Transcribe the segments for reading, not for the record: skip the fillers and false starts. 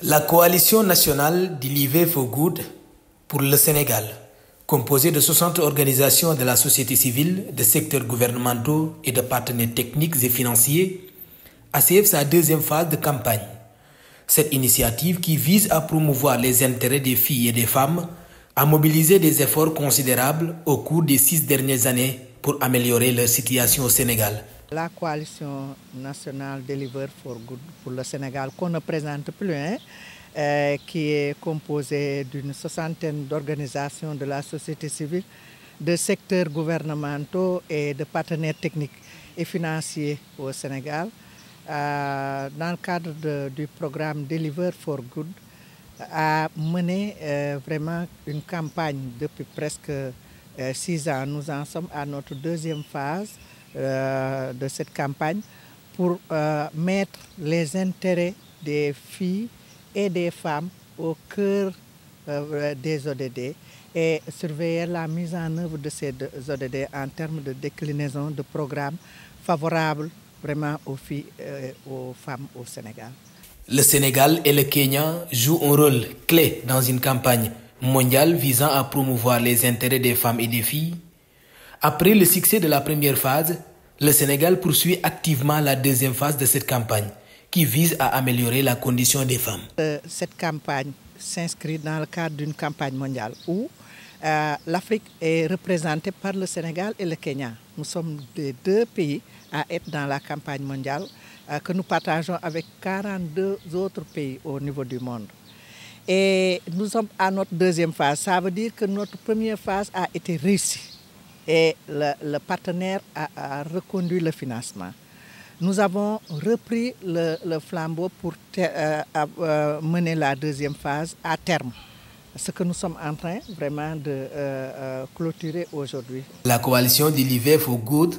La coalition nationale Deliver for Good pour le Sénégal, composée de 60 organisations de la société civile, de secteurs gouvernementaux et de partenaires techniques et financiers, achève sa deuxième phase de campagne. Cette initiative, qui vise à promouvoir les intérêts des filles et des femmes, a mobilisé des efforts considérables au cours des 6 dernières années pour améliorer leur situation au Sénégal. La coalition nationale Deliver for Good pour le Sénégal, qu'on ne présente plus, qui est composée d'une 60aine d'organisations de la société civile, de secteurs gouvernementaux et de partenaires techniques et financiers au Sénégal. Dans le cadre du programme Deliver for Good, a mené vraiment une campagne depuis presque 6 ans. Nous en sommes à notre deuxième phase de cette campagne pour mettre les intérêts des filles et des femmes au cœur des ODD et surveiller la mise en œuvre de ces ODD en termes de déclinaison de programmes favorables vraiment aux filles et aux femmes au Sénégal. Le Sénégal et le Kenya jouent un rôle clé dans une campagne mondiale visant à promouvoir les intérêts des femmes et des filles. Après le succès de la première phase, le Sénégal poursuit activement la deuxième phase de cette campagne, qui vise à améliorer la condition des femmes. Cette campagne s'inscrit dans le cadre d'une campagne mondiale où l'Afrique est représentée par le Sénégal et le Kenya. Nous sommes les 2 pays à être dans la campagne mondiale que nous partageons avec 42 autres pays au niveau du monde. Et nous sommes à notre deuxième phase. Ça veut dire que notre première phase a été réussie et le partenaire a reconduit le financement. Nous avons repris le flambeau pour mener la deuxième phase à terme. Ce que nous sommes en train vraiment de clôturer aujourd'hui. La coalition Deliver for Good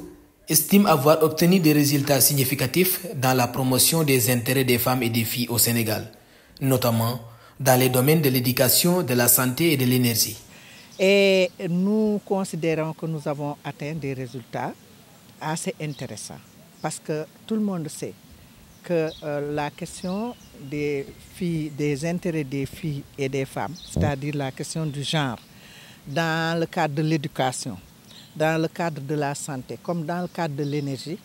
estime avoir obtenu des résultats significatifs dans la promotion des intérêts des femmes et des filles au Sénégal, notamment dans les domaines de l'éducation, de la santé et de l'énergie. Et nous considérons que nous avons atteint des résultats assez intéressants parce que tout le monde sait que la question des filles, des intérêts des filles et des femmes, c'est-à-dire la question du genre, dans le cadre de l'éducation, dans le cadre de la santé, comme dans le cadre de l'énergie,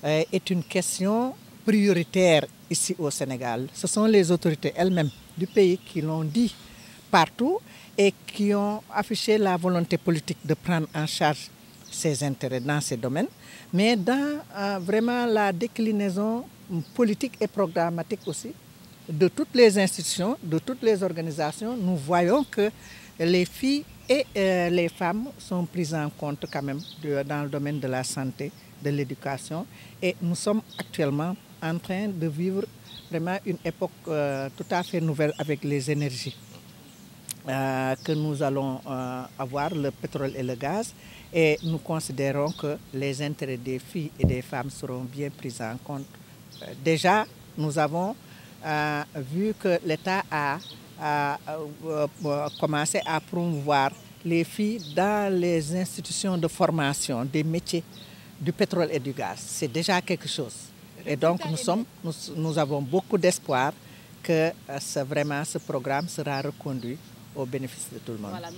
est une question prioritaire ici au Sénégal. Ce sont les autorités elles-mêmes du pays qui l'ont dit partout et qui ont affiché la volonté politique de prendre en charge ces intérêts dans ces domaines, mais dans vraiment la déclinaison politique et programmatique aussi de toutes les institutions, de toutes les organisations, nous voyons que les filles et les femmes sont prises en compte quand même dans le domaine de la santé, de l'éducation. Et nous sommes actuellement en train de vivre vraiment une époque tout à fait nouvelle avec les énergies que nous allons avoir, le pétrole et le gaz. Et nous considérons que les intérêts des filles et des femmes seront bien pris en compte. Déjà, nous avons vu que l'État a commencé à promouvoir les filles dans les institutions de formation des métiers du pétrole et du gaz. C'est déjà quelque chose. Et donc nous avons beaucoup d'espoir que vraiment ce programme sera reconduit au bénéfice de tout le monde. Voilà.